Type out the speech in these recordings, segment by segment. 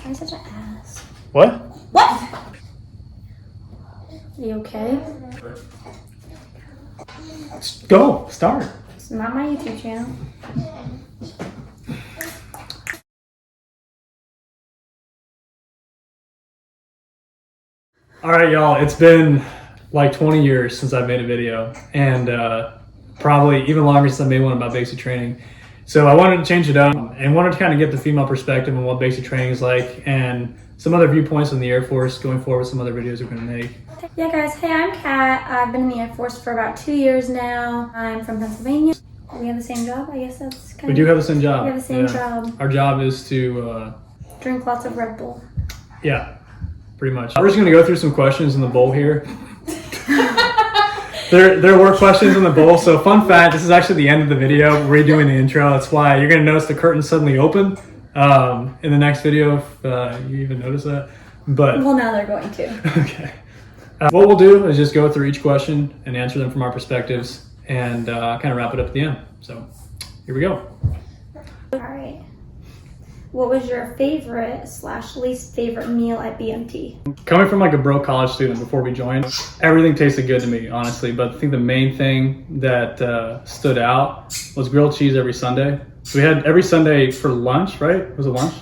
I'm such an ass. What? What? Are you okay? Go, start. It's not my YouTube channel. All right, y'all, it's been like 20 years since I've made a video, and probably even longer since I made one about basic training. So I wanted to change it up and wanted to kind of get the female perspective on what basic training is like and some other viewpoints on the Air Force going forward, some other videos we're going to make. Yeah guys, hey, I'm Kat. I've been in the Air Force for about 2 years now. I'm from Pennsylvania. We have the same job, I guess that's kind of... We do have the same job. We have the same job. Our job is to... drink lots of Red Bull. Yeah, pretty much. We're just going to go through some questions in the bowl here. There were questions in the bowl, so fun fact, this is actually the end of the video. We're redoing the intro. That's why you're going to notice the curtain suddenly open in the next video, if you even notice that. But well, now they're going to. Okay. What we'll do is just go through each question and answer them from our perspectives and kind of wrap it up at the end. So here we go. All right. What was your favorite / least favorite meal at BMT? Coming from like a broke college student before we joined, everything tasted good to me, honestly. But I think the main thing that stood out was grilled cheese every Sunday. So we had every Sunday for lunch, right? Was it lunch?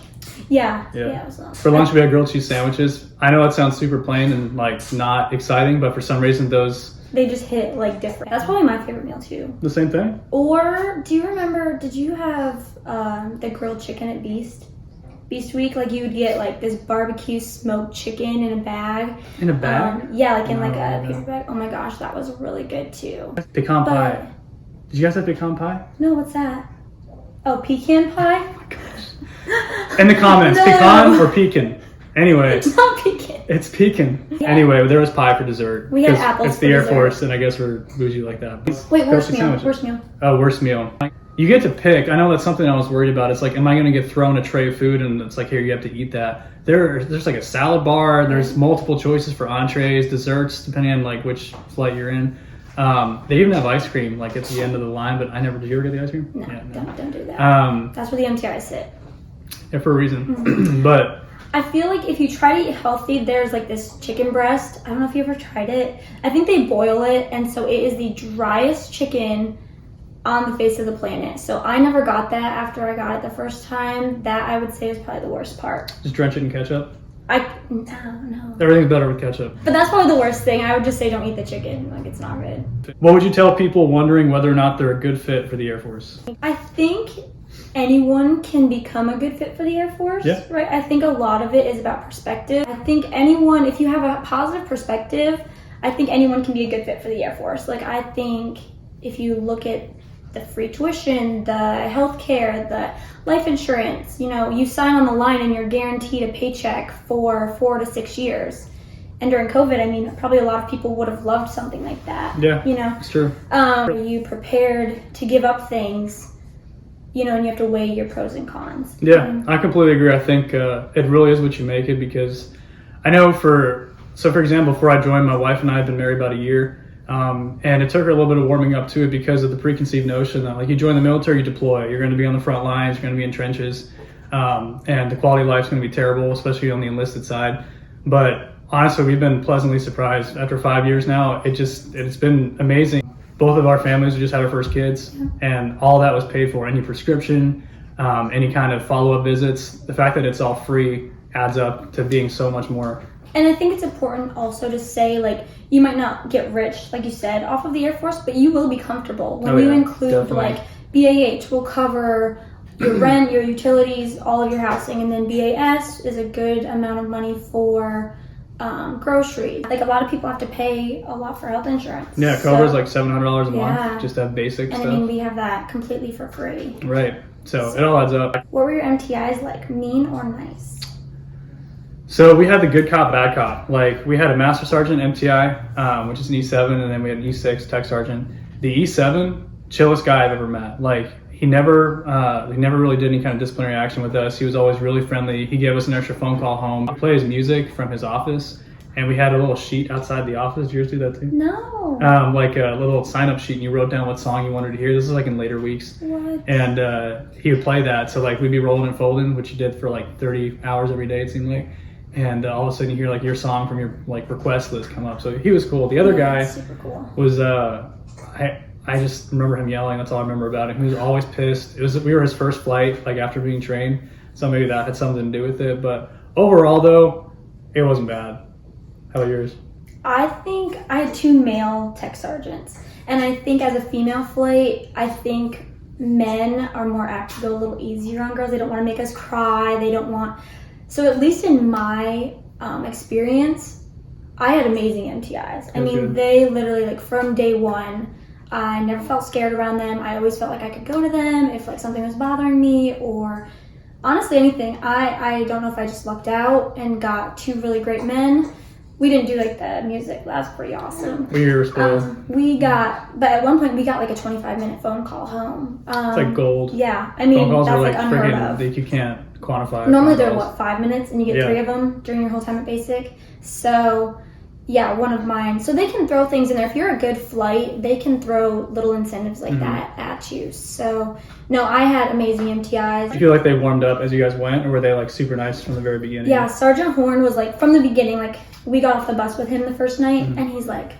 Yeah, it was lunch. For lunch, we had grilled cheese sandwiches. I know that sounds super plain and like not exciting, but for some reason they just hit like different. That's probably my favorite meal too. The same thing? Or do you remember, did you have the grilled chicken at Beast Week? Like you would get like this barbecue smoked chicken in a bag. In a bag? Yeah, like in like a paper bag. Oh my gosh, that was really good too. Pecan pie. Did you guys have pecan pie? No, what's that? Oh, pecan pie? Oh my gosh. In the comments, No. Pecan or pecan? Anyway. It's not pecan. It's pecan. Yeah. Anyway, there was pie for dessert. We had apples It's for the Air dessert. Force, and I guess we're bougie like that. Wait, worst meal? Sandwiches. Worst meal? Oh, worst meal. You get to pick. I know that's something I was worried about. It's like, am I going to get thrown a tray of food and it's like, here, you have to eat that. There's like a salad bar. There's multiple choices for entrees, desserts, depending on like which flight you're in. They even have ice cream like at the end of the line, but I never, did you ever get the ice cream? No, Yeah, don't do that. That's where the MTIs sit. Yeah, for a reason. Mm-hmm. But I feel like if you try to eat healthy, there's like this chicken breast. I don't know if you ever tried it. I think they boil it, and so it is the driest chicken on the face of the planet. So I never got that after I got it the first time. That I would say is probably the worst part. just drench it in ketchup. No. Everything's better with ketchup. But that's probably the worst thing. I would just say don't eat the chicken. Like, it's not good. What would you tell people wondering whether or not they're a good fit for the Air Force? I think anyone can become a good fit for the Air Force, Yeah. right? I think a lot of it is about perspective. I think anyone, if you have a positive perspective, I think anyone can be a good fit for the Air Force. Like, I think if you look at the free tuition, the healthcare, the life insurance, you sign on the line and you're guaranteed a paycheck for 4 to 6 years. And during COVID, I mean, probably a lot of people would have loved something like that. Yeah, it's true. Are you prepared to give up things, and you have to weigh your pros and cons? Yeah, I completely agree. I think it really is what you make it, because I know for example, before I joined, my wife and I had been married about a year. And it took her a little bit of warming up to it because of the preconceived notion that like you join the military, you deploy, you're going to be on the front lines, you're going to be in trenches, and the quality of life is going to be terrible, especially on the enlisted side. But honestly, we've been pleasantly surprised. After 5 years now, it's been amazing. Both of our families just had our first kids, and all that was paid for. Any prescription, any kind of follow-up visits, the fact that it's all free adds up to being so much more. And I think it's important also to say, like, you might not get rich, like you said, off of the Air Force, but you will be comfortable. When you include, definitely. like, BAH will cover your rent, your utilities, all of your housing, and then BAS is a good amount of money for groceries. Like, a lot of people have to pay a lot for health insurance. Yeah, it covers like $700 a month just to have basic stuff. stuff. I mean, we have that completely for free. Right. So it all adds up. What were your MTIs like, mean or nice? So we had the good cop, bad cop. Like, we had a master sergeant MTI, which is an E7, and then we had an E6 tech sergeant. The E7, chillest guy I've ever met. Like, he never really did any kind of disciplinary action with us. He was always really friendly. He gave us an extra phone call home. He plays music from his office, and we had a little sheet outside the office. Did yours do that too? No. Like a little sign-up sheet, and you wrote down what song you wanted to hear. This is like in later weeks. What? And he would play that. So like we'd be rolling and folding, which he did for like 30 hours every day, it seemed like. And all of a sudden you hear like your song from your like request list come up. So he was cool. The other guy super cool. was I just remember him yelling. That's all I remember about him. He was always pissed. We were his first flight, like after being trained. So maybe that had something to do with it. But overall, though, it wasn't bad. How about yours? I think I had 2 male tech sergeants, and I think as a female flight, I think men are more apt to go a little easier on girls. They don't want to make us cry. They don't want. So at least in my experience, I had amazing MTIs. I mean, good. they literally like from day one. I never felt scared around them. I always felt like I could go to them if like something was bothering me or honestly anything. I don't know if I just lucked out and got 2 really great men. We didn't do like the music. That's pretty awesome. We were spoiled. But at one point we got like a 25-minute phone call home. It's like gold. Yeah, I mean, phone calls that's are like unheard freaking, of. you can't quantify. Normally they're phone calls. 5 minutes and you get 3 of them during your whole time at basic. So yeah, one of mine. So they can throw things in there. If you're a good flight, they can throw little incentives like that at you. So no, I had amazing MTIs. Do you feel like they warmed up as you guys went, or were they like super nice from the very beginning? Yeah, Sergeant Horn was like from the beginning. Like we got off the bus with him the first night, and he's like,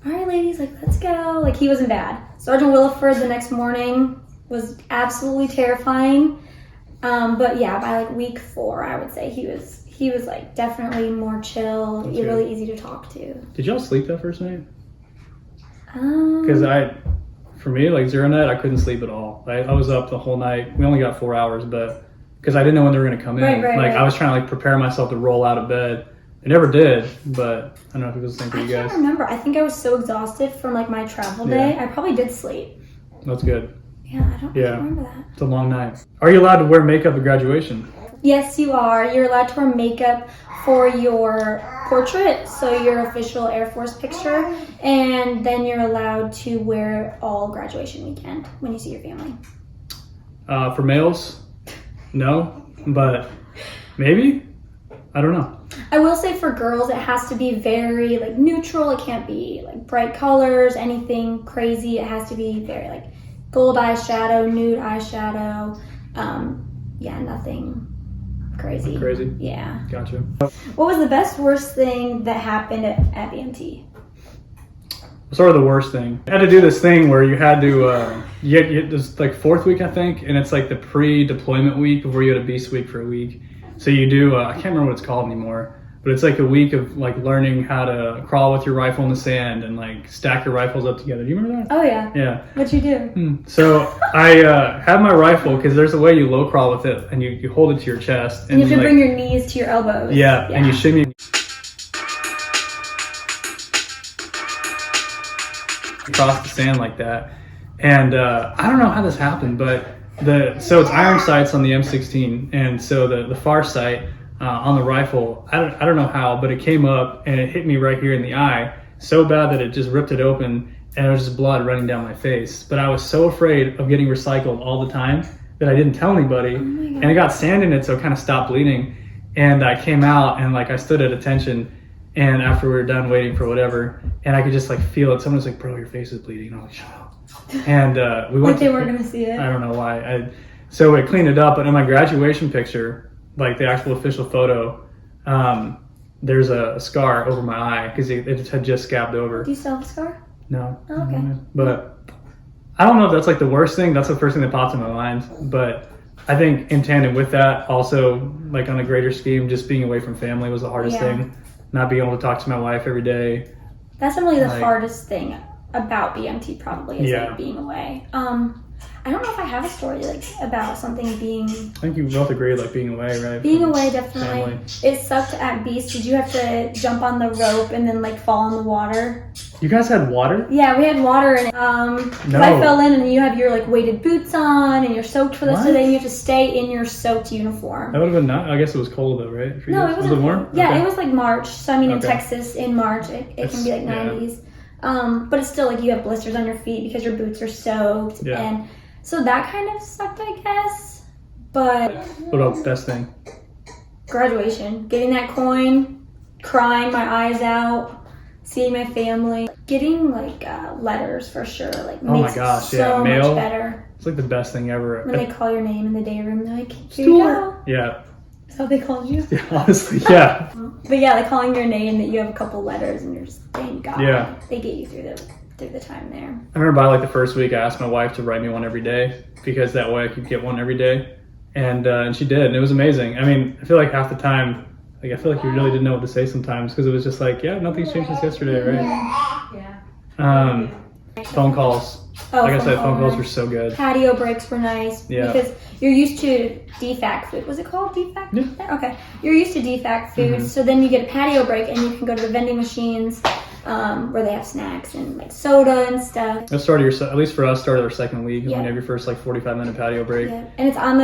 "All right, ladies, like let's go." Like he wasn't bad. Sergeant Williford the next morning was absolutely terrifying. But yeah, by like week 4, I would say he was like definitely more chill, really easy to talk to. Did y'all sleep that first night? Because For me, like zero night, I couldn't sleep at all. I was up the whole night. We only got 4 hours, but because I didn't know when they were going to come in. I was trying to like prepare myself to roll out of bed. It never did, but I don't know if it was the same for you guys. I can't remember. I think I was so exhausted from like my travel day. I probably did sleep. That's good. Yeah, I don't remember that. It's a long night. Are you allowed to wear makeup at graduation? Yes, you are. You're allowed to wear makeup for your portrait, so your official Air Force picture, and then you're allowed to wear it all graduation weekend when you see your family. For males, no, but maybe? I don't know. I will say for girls, it has to be very like neutral. It can't be like bright colors, anything crazy. It has to be very like gold eyeshadow, nude eyeshadow. Nothing crazy. Crazy? Yeah. Gotcha. What was the best, worst thing that happened at BMT? Sort of the worst thing. I had to do this thing where you had to, this like 4th week, I think, and it's like the pre-deployment week before you had a beast week for a week. So you do, I can't remember what it's called anymore, but it's like a week of like learning how to crawl with your rifle in the sand and like stack your rifles up together. Do you remember that? Oh yeah. Yeah. What'd you do? So I had my rifle, because there's a way you low crawl with it, and you hold it to your chest. And you have to bring your knees to your elbows. Yeah, and you shimmy across the sand like that. And I don't know how this happened, but so it's iron sights on the M16, and so the far sight on the rifle, I don't know how, but it came up and it hit me right here in the eye so bad that it just ripped it open, and there was just blood running down my face. But I was so afraid of getting recycled all the time that I didn't tell anybody, and it got sand in it, so it kind of stopped bleeding. And I came out and like I stood at attention, and after we were done waiting for whatever, and I could just like feel it. Someone was like, "Bro, your face is bleeding." And I'm like, "Shut up." And we went. Like they weren't gonna see it. I don't know why. So we cleaned it up, but in my graduation picture, like the actual official photo, there's a scar over my eye because it had just scabbed over. Do you still have a scar? No. Oh, okay. But I don't know if that's like the worst thing. That's the first thing that pops in my mind. But I think in tandem with that, also like on a greater scheme, just being away from family was the hardest thing. Not being able to talk to my wife every day. That's really the hardest thing about BMT probably is like being away. I don't know if I have a story like about something being. I think you both agree, like being away, right? Being away, definitely. Family. It sucked at Beast. Did you have to jump on the rope and then like fall in the water? You guys had water? Yeah, we had water in it. 'Cause I fell in, and you have your like weighted boots on, and you're soaked for the rest of the day. And you have to stay in your soaked uniform. That would have been nice. I guess it was cold though, right? No, it wasn't. Was it warm? Yeah, Okay. it was like March. So I mean, in Texas in March, it can be like 90s. But it's still like you have blisters on your feet because your boots are soaked, and so that kind of sucked, I guess. But what about best thing? graduation, getting that coin, crying my eyes out, seeing my family, getting like letters for sure. Like Oh my makes gosh, it yeah, so mail. much better. It's like the best thing ever. When they call your name in the day room, they're like, "Here you go." Yeah. Is that what they called you? Yeah, honestly, yeah. But yeah, like calling your name that you have a couple letters and you're just, thank God. Yeah. They get you through the time there. I remember by like the first week, I asked my wife to write me one every day because that way I could get one every day, and she did, and it was amazing. I mean, I feel like half the time, like I feel like you really didn't know what to say sometimes because it was just like, yeah, nothing's changed since yesterday, right? Yeah. Phone calls. Oh, Like I said, phone calls were so good. Patio breaks were nice because you're used to DFAC food. Was it called DFAC? Yeah. Okay. You're used to DFAC food, so then you get a patio break and you can go to the vending machines where they have snacks and like soda and stuff. That started at least for us, started our second week when Yeah. you have your first like 45-minute patio break. Yeah. And it's on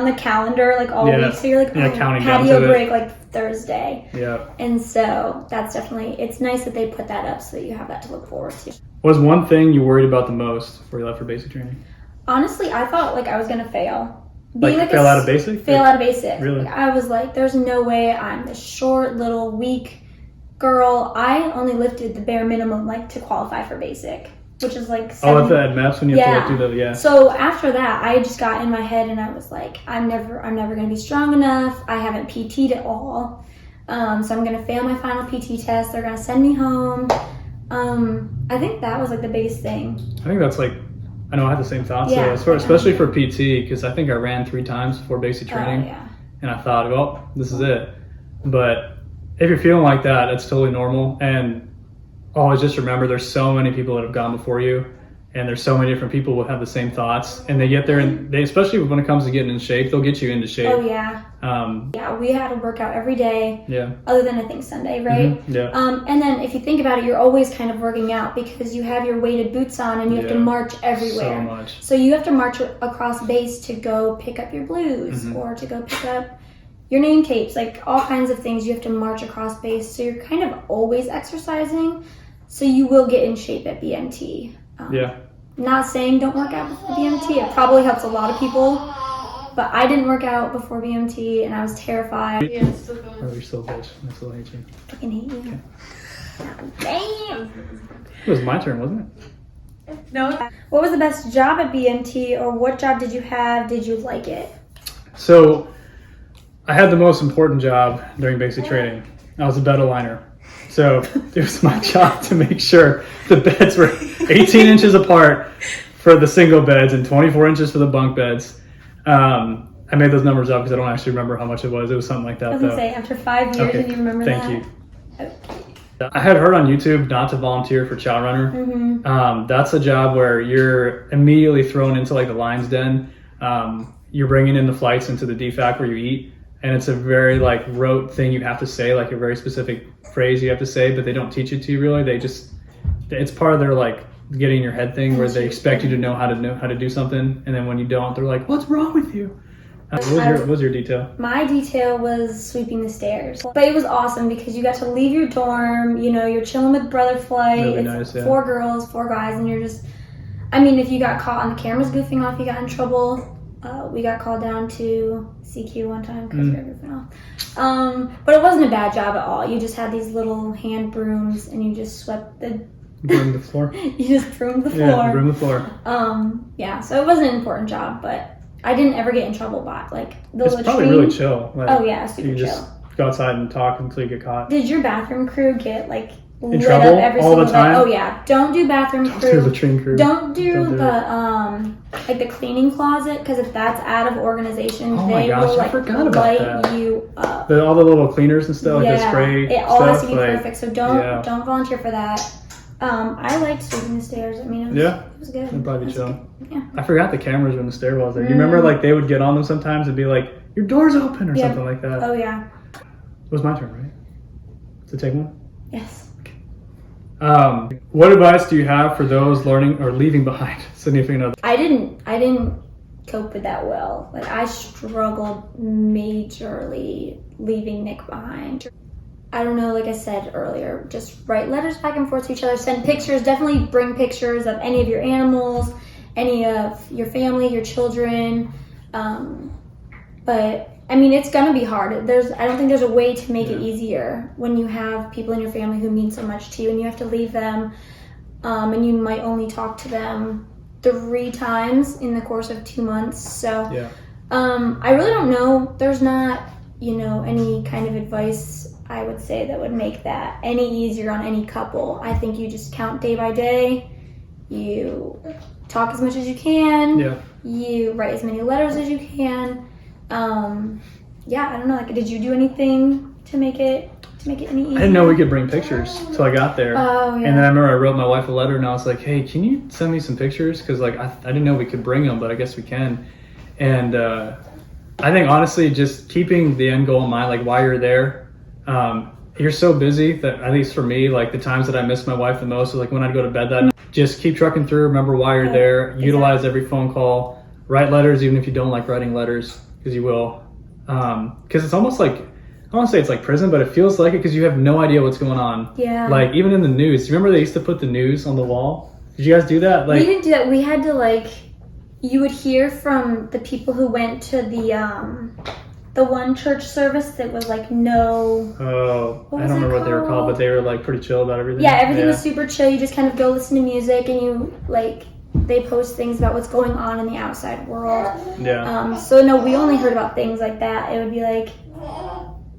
the calendar like all Yeah. week, so you're like, Yeah, oh, counting down patio to it. break like Thursday. Yeah. And so that's definitely, it's nice that they put that up so that you have that to look forward to. What was one thing you worried about the most before you left for basic training? Honestly, I thought like I was gonna fail. Like fail out of basic? Fail out of basic. Really? Like, I was like, there's no way I'm this short, little, weak girl. I only lifted the bare minimum like to qualify for basic, which is like Oh, at the MEPS when you have to like, do the, yeah. So after that, I just got in my head and I was like, I'm never gonna be strong enough. I haven't PT'd at all. So I'm gonna fail my final PT test. They're gonna send me home. I think that was like the biggest thing. I think that's like, I know I had the same thoughts, Yeah, especially for PT, because I think I ran 3 times before basic training, Yeah. and I thought, well, this is it. But if you're feeling like that, it's totally normal, and always just remember there's so many people that have gone before you, and there's so many different people who have the same thoughts, and they get there, and they, especially when it comes to getting in shape, they'll get you into shape. Oh yeah. Yeah, we had to work out every day. Yeah. Other than I think Sunday, right? Mm-hmm. Yeah. And then if you think about it, you're always kind of working out because you have your weighted boots on and you have to march everywhere. So much. So you have to march across base to go pick up your blues or to go pick up your name tapes, like all kinds of things you have to march across base. So you're kind of always exercising. So you will get in shape at BMT. Yeah. Not saying don't work out before BMT. It probably helps a lot of people. But I didn't work out before BMT and I was terrified. Yeah, it's still going. Oh, you're still a bitch. I still hate you. I fucking hate you. Damn. It was my turn, wasn't it? No. What was the best job at BMT, or what job did you have? Did you like it? So, I had the most important job during basic training. I was a bed aligner. So, it was my job to make sure the beds were 18 inches apart for the single beds and 24 inches for the bunk beds. I made those numbers up because I don't actually remember how much it was. It was something like that, I was though. gonna say, after 5 years, Okay, and you remember that? thank you. Okay. I had heard on YouTube not to volunteer for chow runner. That's a job where you're immediately thrown into like the lion's den. You're bringing in the flights into the DFAC where you eat, and it's a very like rote thing you have to say, like a very specific phrase you have to say, but they don't teach it to you really. It's part of their like getting in your head thing where they expect you to know how to do something, and then when you don't, they're like, "What's wrong with you?" What was your detail? My detail was sweeping the stairs. But it was awesome because you got to leave your dorm, you're chilling with Brother Flight. Really it's nice, yeah. 4 girls, 4 guys, and you're just, I mean, if you got caught on the cameras goofing off, you got in trouble. We got called down to CQ one time because we were goofing off. But it wasn't a bad job at all. You just had these little hand brooms and you just swept Broom the floor. you just broomed the floor. Yeah, broom the floor. Yeah, so it wasn't an important job, but I didn't ever get in trouble by like the It's latrine. probably really chill. Like, Oh yeah, super you chill. just go outside and talk until you get caught. Did your bathroom crew get like In lit trouble up every all single the time? day? Oh yeah, don't do bathroom crew. Do the train crew. Don't do Don't do the like the cleaning closet because if that's out of organization, Oh my they gosh, will I like forgot about light that. you up. All the little cleaners and stuff, like the spray it all stuff. has to be like, perfect. So don't volunteer for that. I liked sweeping the stairs. I mean, it was good. It'd probably be It was chill. good. Yeah. I forgot the cameras were in the stairwells there. You remember like they would get on them sometimes and be like, "Your door's open" or Yeah. something like that. Oh yeah. It was my turn, right? To take one. Yes. What advice do you have for those learning or leaving behind significant others? I didn't cope with that well. Like I struggled majorly leaving Nick behind. I don't know, like I said earlier, just write letters back and forth to each other, send pictures, definitely bring pictures of any of your animals, any of your family, your children. But I mean, it's gonna be hard. I don't think there's a way to make it easier when you have people in your family who mean so much to you, and you have to leave them, and you might only talk to them 3 times in the course of 2 months. So, I really don't know. There's not, any kind of advice I would say that would make that any easier on any couple. I think you just count day by day. You talk as much as you can. Yeah. You write as many letters as you can. I don't know. Like, did you do anything to make it any easier? I didn't know we could bring pictures until I got there. Oh, yeah. And then I remember I wrote my wife a letter, and I was like, "Hey, can you send me some pictures? Because like I didn't know we could bring them, but I guess we can." And I think honestly, just keeping the end goal in mind, like while you're there, you're so busy that at least for me, like the times that I miss my wife the most is like when I'd go to bed that night. Just keep trucking through. Remember why you're there. Utilize every phone call. Write letters, even if you don't like writing letters, because you will. Because it's almost like, I don't want to say it's like prison, but it feels like it because you have no idea what's going on. Yeah. Like even in the news, remember they used to put the news on the wall? Did you guys do that? Like, we didn't do that. We had to you would hear from the people who went to the one church service that was no. Oh, I don't remember what they were called, but they were pretty chill about everything. Yeah, everything was super chill. You just kind of go listen to music, and you they post things about what's going on in the outside world. Yeah. So no, we only heard about things like that. It would be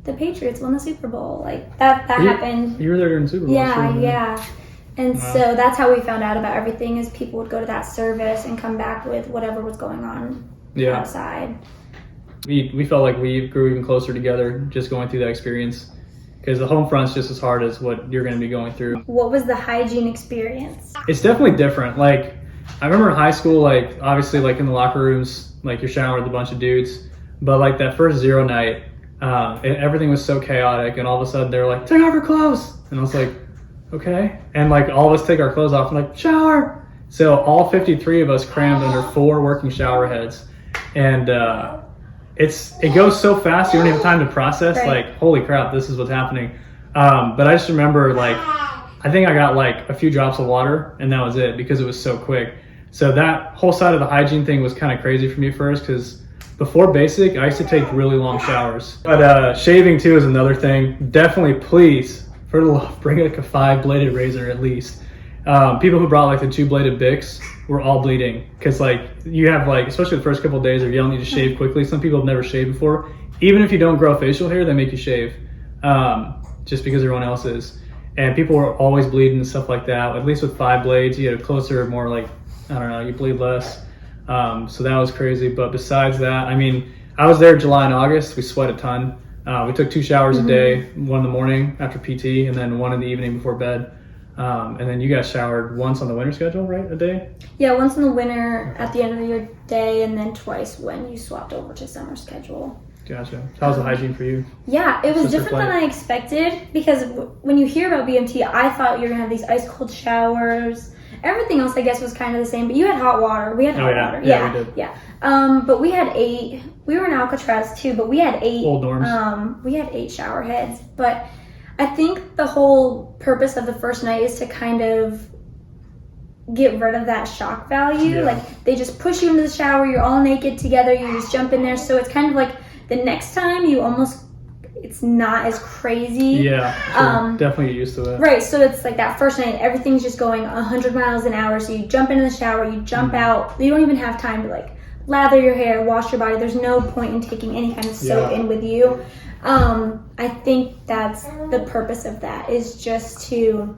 the Patriots won the Super Bowl. That happened. You were there during the Super Bowl. Yeah. And so that's how we found out about everything, is people would go to that service and come back with whatever was going on outside. We felt like we grew even closer together just going through that experience, because the home front's just as hard as what you're going to be going through. What was the hygiene experience? It's definitely different. I remember in high school, obviously in the locker rooms, you're showering with a bunch of dudes, but that first zero night, everything was so chaotic, and all of a sudden they were like, take off your clothes, and I was like, okay, and all of us take our clothes off and shower. So all 53 of us crammed under 4 working shower heads, and it goes so fast you don't have time to process. Right. Holy crap, this is what's happening. But I just remember I think I got a few drops of water, and that was it, because it was so quick. So that whole side of the hygiene thing was kind of crazy for me first, because before basic I used to take really long showers. But shaving too is another thing. Definitely, please, for the love, bring a 5-bladed razor at least. People who brought the 2-bladed Bics were all bleeding, because you have especially the first couple of days of yelling you to shave quickly. Some people have never shaved before. Even if you don't grow facial hair, they make you shave, just because everyone else is. And people were always bleeding and stuff like that. At least with 5 blades, you had a closer, more I don't know, you bleed less. So that was crazy. But besides that, I mean, I was there July and August. We sweat a ton. We took 2 showers a day, one in the morning after PT, and then one in the evening before bed. And then you guys showered once on the winter schedule, right? A day? Yeah, once in the winter at the end of your day, and then twice when you swapped over to summer schedule. Gotcha. How was the hygiene for you? Yeah, it was Sister different than I expected, because when you hear about BMT, I thought you were going to have these ice cold showers. Everything else, I guess, was kind of the same, but you had hot water. We had hot water. Yeah, we did. Yeah. But we had 8. We were in Alcatraz too, but we had 8. Old dorms. We had 8 shower heads. But I think the whole purpose of the first night is to kind of get rid of that shock value. Yeah. They just push you into the shower. You're all naked together. You just jump in there. So it's kind of the next time it's not as crazy. Yeah, sure. Definitely get used to it. Right, so it's that first night, everything's just going 100 miles an hour. So you jump into the shower, you jump out. You don't even have time to lather your hair, wash your body. There's no point in taking any kind of soap in with you. I think that's the purpose of that, is just to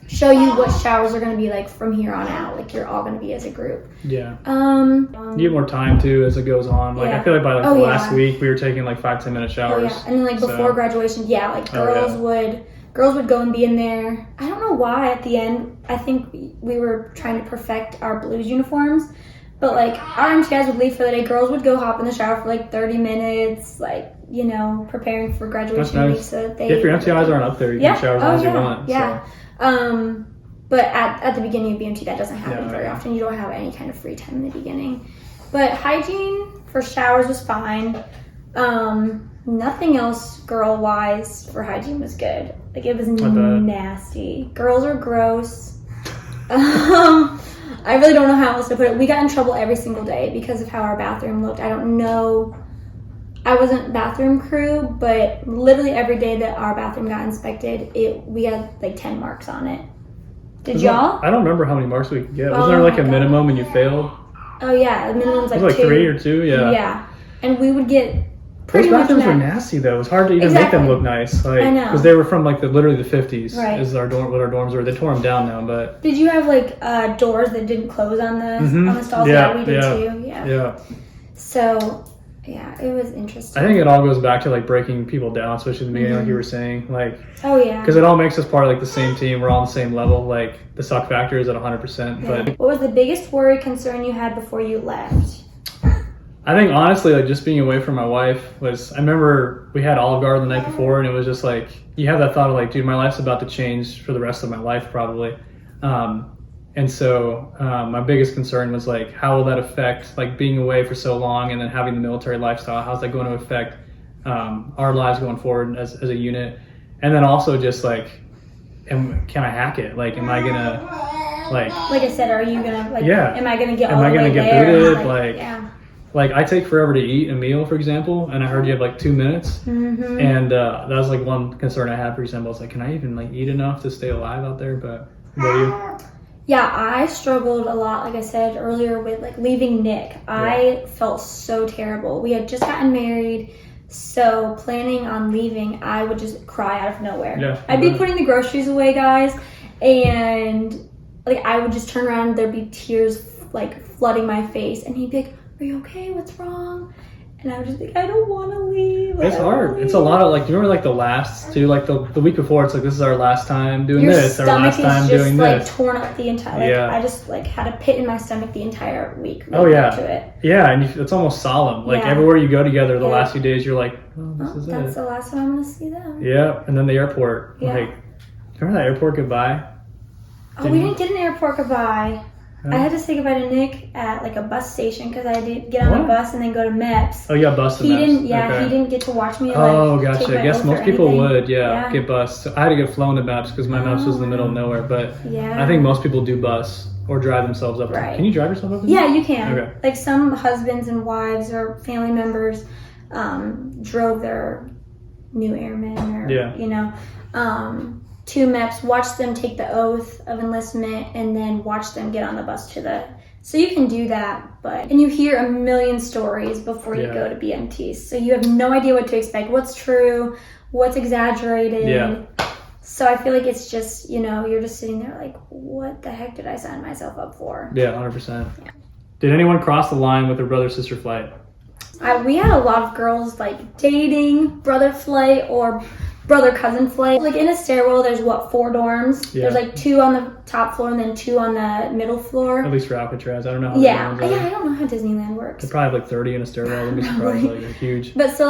show you what showers are going to be from here on out. You're all going to be as a group. Yeah. You get more time too as it goes on. I feel by the last week we were taking 5-10 minute showers. Oh, yeah. And then before graduation, girls would go and be in there. I don't know why at the end. I think we were trying to perfect our blues uniforms. But our empty guys would leave for the day. Girls would go hop in the shower for 30 minutes, preparing for graduation week. So that if your empty eyes aren't up there, you can shower as long as you want. Yeah. So. But at the beginning of BMT, that doesn't happen very often. You don't have any kind of free time in the beginning. But hygiene for showers was fine. Nothing else girl-wise for hygiene was good. It was nasty. Girls are gross. I really don't know how else to put it. We got in trouble every single day because of how our bathroom looked. I don't know I wasn't bathroom crew, but literally every day that our bathroom got inspected, we had like 10 marks on it. Did y'all? I don't remember how many marks we could get. Wasn't Oh there like my a God. minimum when you failed? Oh yeah, the minimum's It like was like 2. 3 or 2, yeah. Yeah, and we would get Those pretty much bathrooms were max. nasty though. It was hard to even make them Exactly. look nice. Like, I know. because they were from like literally the 50s. Right. Is what our dorms were. They tore them down now, but Did you have like doors that didn't close on the stalls? Yeah, we did yeah, too. Yeah. yeah. So, yeah, it was interesting. I think it all goes back to like breaking people down, especially in the beginning, like you were saying, like Oh yeah. because it all makes us part of like the same team. We're all on the same level. Like the suck factor is at 100%. But What was the biggest worry, concern you had before you left? I think honestly, like just being away from my wife was. I remember we had Olive Garden the night before, and it was just like you have that thought of like, dude, my life's about to change for the rest of my life probably. And so my biggest concern was like, how will that affect like being away for so long and then having the military lifestyle? How's that going to affect our lives going forward as a unit? And then also just like, can I hack it? Like, am I gonna like I said, are you gonna like? Yeah. Am I gonna get? Am all I the gonna way get there? booted? Like, yeah. Like I take forever to eat a meal, for example, and I heard you have like 2 minutes, and that was like one concern I had. For example, I was like, can I even like eat enough to stay alive out there? But what do you? Yeah, I struggled a lot, like I said earlier, with like leaving Nick. I felt so terrible. We had just gotten married, so planning on leaving, I would just cry out of nowhere. Yeah, I'd be putting the groceries away, guys, and like I would just turn around, there'd be tears like flooding my face, and he'd be like, "Are you okay? What's wrong?" And I would just be like, I don't want to leave. Like, It's hard. It's a lot of like. Do you remember like the last two, like the week before? It's like this is our last time doing Your this. Our stomach last time is just doing like this. torn up the entire. Like, Yeah. I just like had a pit in my stomach the entire week. Oh leading yeah, up to it. yeah, and it's almost solemn. Like Yeah. everywhere you go together, the Yeah. last few days, you're like, oh, this is That's it. the last time I'm gonna see them. Yeah, and then the airport. Yeah. Like, remember that airport goodbye? Oh, we didn't get an airport goodbye. I had to say goodbye to Nick at like a bus station because I did get on the What? bus and then go to MEPS. Oh, yeah, busted. He us. didn't. Yeah, Okay. he didn't get to watch me. Like, Oh, take gotcha. my I guess oath most or people anything. would, get bus. So I had to get flown to Maps because my Maps was in the middle of nowhere. But Yeah. I think most people do bus or drive themselves up. Right. Can you drive yourself up? Yeah, you can. Okay. Like some husbands and wives or family members drove their new airmen or to MEPS, watch them take the oath of enlistment, and then watch them get on the bus to the. So you can do that, and you hear a million stories before you go to BMT. So you have no idea what to expect, what's true, what's exaggerated. Yeah. So I feel like it's just, you're just sitting there like, what the heck did I sign myself up for? Yeah, 100%. Yeah. Did anyone cross the line with their brother-sister flight? We had a lot of girls like dating, brother flight or brother cousin flight. Like in a stairwell, there's 4 dorms. Yeah. There's like 2 on the top floor and then 2 on the middle floor. At least for Alcatraz. I don't know how Yeah, many ones are. I don't know how Disneyland works. They're probably like 30 in a stairwell. I'd be surprised. Like, they're huge. But so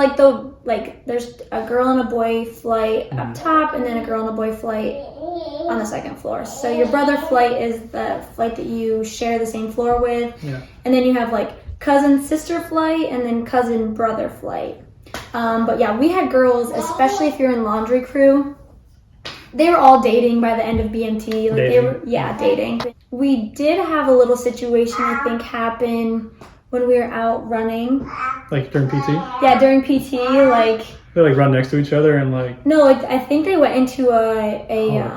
there's a girl and a boy flight up top and then a girl and a boy flight on the second floor. So your brother flight is the flight that you share the same floor with. Yeah. And then you have like cousin sister flight and then cousin brother flight. But yeah, we had girls, especially if you're in laundry crew, they were all dating by the end of BMT. Like Dating. they were, dating. We did have a little situation, I think, happen when we were out running. Like during PT? Yeah, during PT, like. They like run next to each other and like. No, like I think they went into a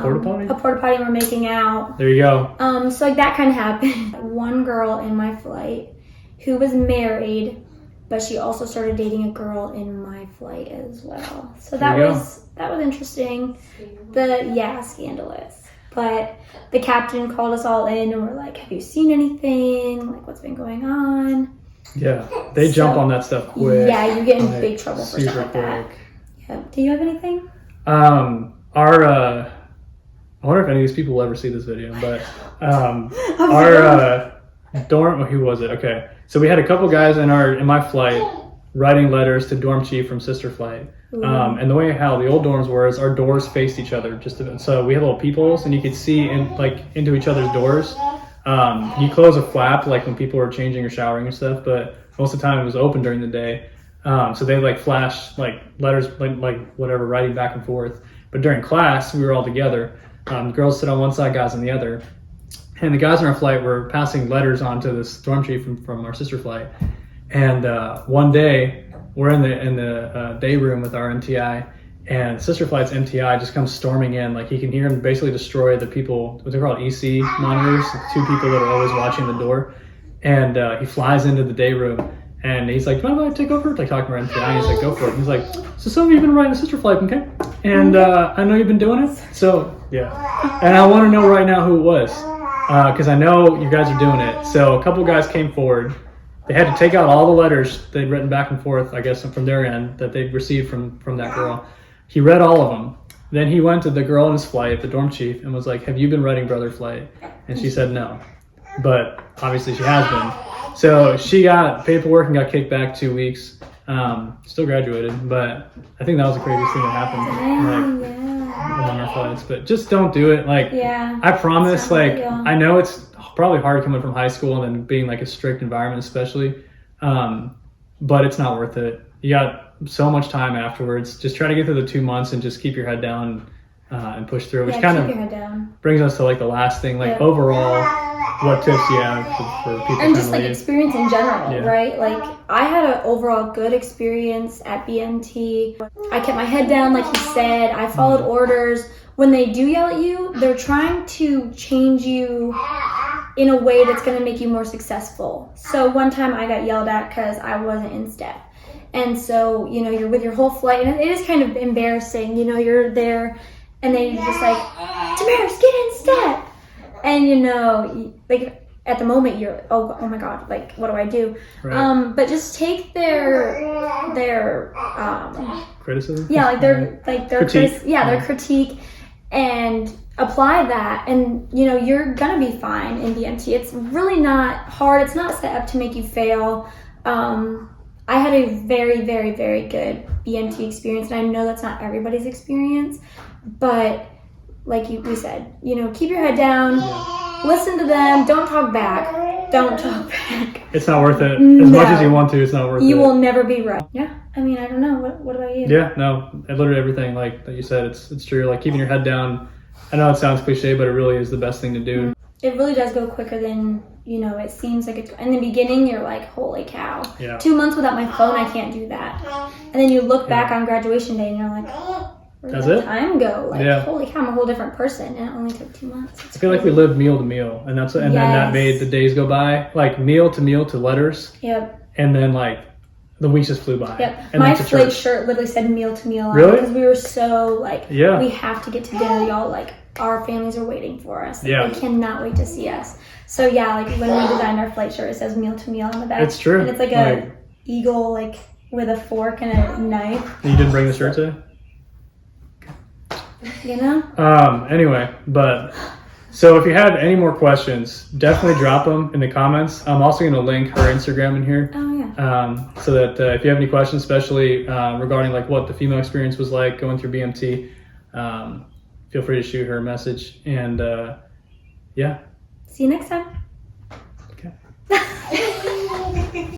porta potty? A porta potty and were making out. There you go. So like that kind of happened. One girl in my flight who was married, but she also started dating a girl in my flight as well. So that was interesting. Scandalous. But the captain called us all in and we're like, have you seen anything? Like what's been going on? Yeah, they jump on that stuff quick. Yeah, you get in big trouble for stuff super like that. quick. Yeah. Do you have anything? I wonder if any of these people will ever see this video, but our dorm, who was it? Okay, so we had a couple guys in my flight writing letters to dorm chief from sister flight. And the way how the old dorms were is our doors faced each other so we had little peepholes and you could see into each other's doors. You close a flap like when people were changing or showering and stuff, but most of the time it was open during the day. So they like flash like letters like whatever writing back and forth. But during class we were all together. Girls sit on one side, guys on the other. And the guys on our flight were passing letters on to this dorm chief from our sister flight. And one day we're in the day room with our MTI, and Sister Flight's MTI just comes storming in. Like, he can hear him basically destroy the people, what they're called EC monitors, the 2 people that are always watching the door. And he flies into the day room, and he's like, "Do you mind if I take over?" Like, talking to our MTI, and he's like, "Go for it." And he's like, "So some of you have been riding a Sister Flight, okay? And I know you've been doing it, so yeah. And I want to know right now who it was, because I know you guys are doing it." So a couple guys came forward. They had to take out all the letters they'd written back and forth, I guess, from their end that they'd received from that girl. He read all of them. Then he went to the girl in his flight, the dorm chief, and was like, "Have you been writing Brother Flight?" And she said no. But obviously she has been. So she got paperwork and got kicked back 2 weeks. Still graduated, but I think that was the craziest thing that happened among our flights. But just don't do it. Like, I promise, like, I know it's probably hard coming from high school and then being like a strict environment, especially. But it's not worth it. You got so much time afterwards. Just try to get through the 2 months and just keep your head down and push through. Which kind of brings us to like the last thing, like overall, what tips do you have for people? And just like experience in general, right? Like, I had an overall good experience at BMT. I kept my head down, like you said. I followed orders. When they do yell at you, they're trying to change you in a way that's going to make you more successful. So one time I got yelled at because I wasn't in step. And so, you know, you're with your whole flight, and it is kind of embarrassing. You know, you're there, and then you're just like, "Damaris, get in step." And, you know, like, at the moment, you're like, oh my God, like, what do I do? Right. But just take their criticism? Yeah, like their critique. Their critique, and apply that, and, you know, you're gonna be fine in BMT. It's really not hard. It's not set up to make you fail. I had a very, very, very good BMT experience, and I know that's not everybody's experience, but like we said, you know, keep your head down, listen to them, don't talk back. It's not worth it. As much as you want to, it's not worth it. You will never be right. Yeah, I mean, I don't know. What about you? Yeah, no, literally everything like that you said, it's true. Like, keeping your head down, I know it sounds cliche, but it really is the best thing to do. It really does go quicker than, you know, it seems like. In the beginning, you're like, holy cow. Yeah. 2 months without my phone, I can't do that. And then you look back on graduation day and you're like, where did that time go? Like, holy cow, I'm a whole different person, and it only took 2 months. I feel like we lived meal to meal, and then that made the days go by, like meal to letters. Yep. And then like the weeks just flew by. Yep. And my flight shirt literally said meal to meal. Really? Because we were so like, we have to get to dinner, y'all. Like, our families are waiting for us. Like, they cannot wait to see us. So yeah, like when we designed our flight shirt, it says meal to meal on the back. It's true. And it's like a eagle, like with a fork and a knife. You didn't bring the shirt today? You know? Anyway, but so if you have any more questions, definitely drop them in the comments. I'm also going to link her Instagram in here. Oh, yeah. So that if you have any questions, especially regarding like what the female experience was like going through BMT, feel free to shoot her a message. And yeah. See you next time.